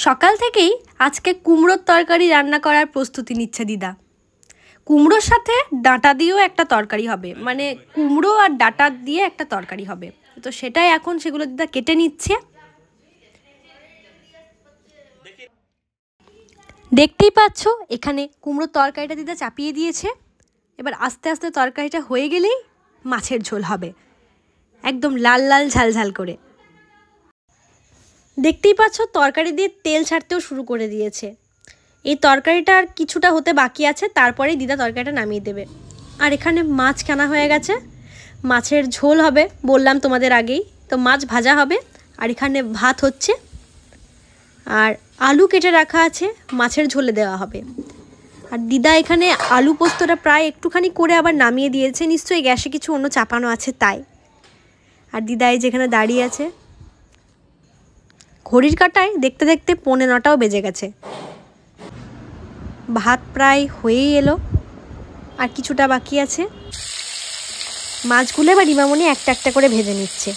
সকাল থেকেই আজকে কুমড়োর তরকারি রান্না করার প্রস্তুতি নিচ্ছে দিদা। কুমড়োর সাথে ডাঁটা দিয়েও একটা তরকারি হবে, মানে কুমড়ো আর ডাঁটা দিয়ে একটা তরকারি হবে। তো সেটাই এখন সেগুলো দিদা কেটে নিচ্ছে। দেখতেই পাচ্ছ এখানে কুমড়োর তরকারিটা দিদা চাপিয়ে দিয়েছে। এবার আস্তে আস্তে তরকারিটা হয়ে গেলেই মাছের ঝোল হবে, একদম লাল লাল ঝাল ঝাল করে। দেখতেই পাচ্ছ তরকারি দিয়ে তেল ছাড়তেও শুরু করে দিয়েছে। এই তরকারিটা আর কিছুটা হতে বাকি আছে, তারপরেই দিদা তরকারিটা নামিয়ে দেবে। আর এখানে মাছ কেনা হয়ে গেছে, মাছের ঝোল হবে বললাম তোমাদের আগেই। তো মাছ ভাজা হবে আর এখানে ভাত হচ্ছে, আর আলু কেটে রাখা আছে, মাছের ঝোলে দেওয়া হবে। আর দিদা এখানে আলু পোস্তটা প্রায় একটুখানি করে আবার নামিয়ে দিয়েছে, নিশ্চয়ই গ্যাসে কিছু অন্য চাপানো আছে তাই। আর দিদা এই যেখানে দাঁড়িয়ে আছে, ঘড়ির কাঁটায় দেখতে দেখতে 9:45টাও বেজে গেছে। ভাত প্রায় হয়েই এলো, আর কিছুটা বাকি আছে। মাছগুলো এবার রিমামণি একটা একটা করে ভেজে নিচ্ছে।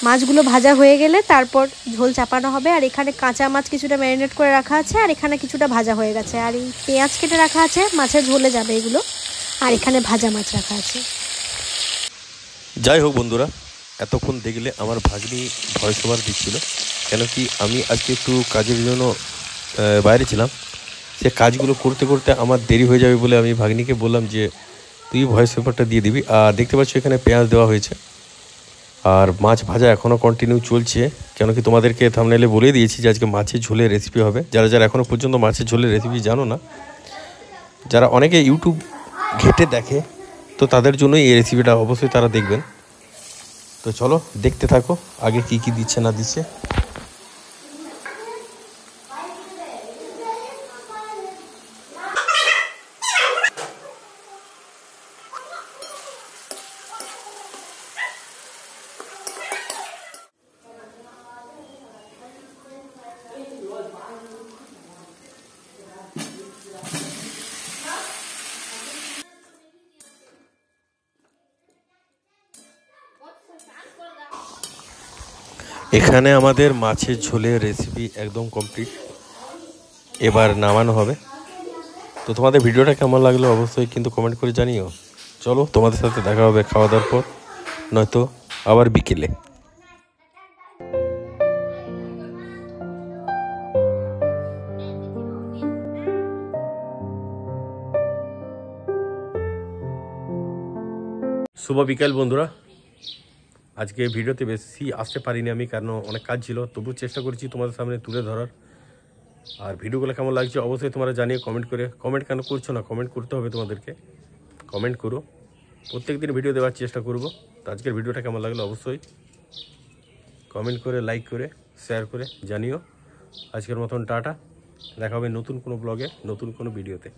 মাছগুলো ভাজা হয়ে গেলে তারপর ঝোল চাপানো হবে। আর এখানে কাঁচা মাছ কিছুটা ম্যারিনেট করে রাখা আছে, আর এখানে কিছুটা ভাজা হয়ে গেছে। আর এই পেঁয়াজ কেটে রাখা আছে, মাছের ঝোলে যাবে এগুলো। আর এখানে ভাজা মাছ রাখা আছে। যাই হোক বন্ধুরা, এতক্ষণ দেখলে আমার ভাগ্নি ভয়েস ওভার দিচ্ছিল, কেন কি আমি আজকে একটু কাজের জন্য বাইরে ছিলাম। সে কাজগুলো করতে করতে আমার দেরি হয়ে যাবে বলে আমি ভাগ্নিকে বললাম যে তুই ভয়েস ওভারটা দিয়ে দিবি। আর দেখতে পাচ্ছ এখানে পেঁয়াজ দেওয়া হয়েছে, আর মাছ ভাজা এখনও কন্টিনিউ চলছে। কেন কি তোমাদেরকে থাম্বনেইলে বলে দিয়েছি যে আজকে মাছের ঝোলের রেসিপি হবে। যারা যারা এখনও পর্যন্ত মাছের ঝোলের রেসিপি জানো না, যারা অনেকে ইউটিউব ঘেটে দেখে, তো তাদের জন্যই এই রেসিপিটা অবশ্যই তারা দেখবেন। তো চলো দেখতে থাকো আগে কি কি দিচ্ছে না দিচ্ছে। এখানে আমাদের মাছের ঝোলের রেসিপি একদম কমপ্লিট, এবার নামানো হবে। তো তোমাদের ভিডিওটা কেমন লাগলো অবশ্যই কিন্তু কমেন্ট করে জানিও। চলো তোমাদের সাথে দেখা হবে খাওয়া দাওয়ার পর, নয়তো আবার বিকেলে। শুভ বিকেল বন্ধুরা। আজকে ভিডিওতে বেশি আসতে পারিনি আমি, কারণ অনেক কাজ ছিল, তবু চেষ্টা করছি তোমাদের সামনে তুলে ধরার। আর ভিডিওগুলো কেমন লাগছে অবশ্যই তোমরা জানিয়ে কমেন্ট করে। কমেন্ট কেন করছো না, কমেন্ট করতে হবে তোমাদেরকে, কমেন্ট করো। প্রত্যেক দিন ভিডিও দেওয়ার চেষ্টা করব। তো আজকের ভিডিওটা কেমন লাগলো অবশ্যই কমেন্ট করে, লাইক করে, শেয়ার করে জানিও। আজকের মতন টাটা, দেখা হবে নতুন কোনো ব্লগে, নতুন কোনো ভিডিওতে।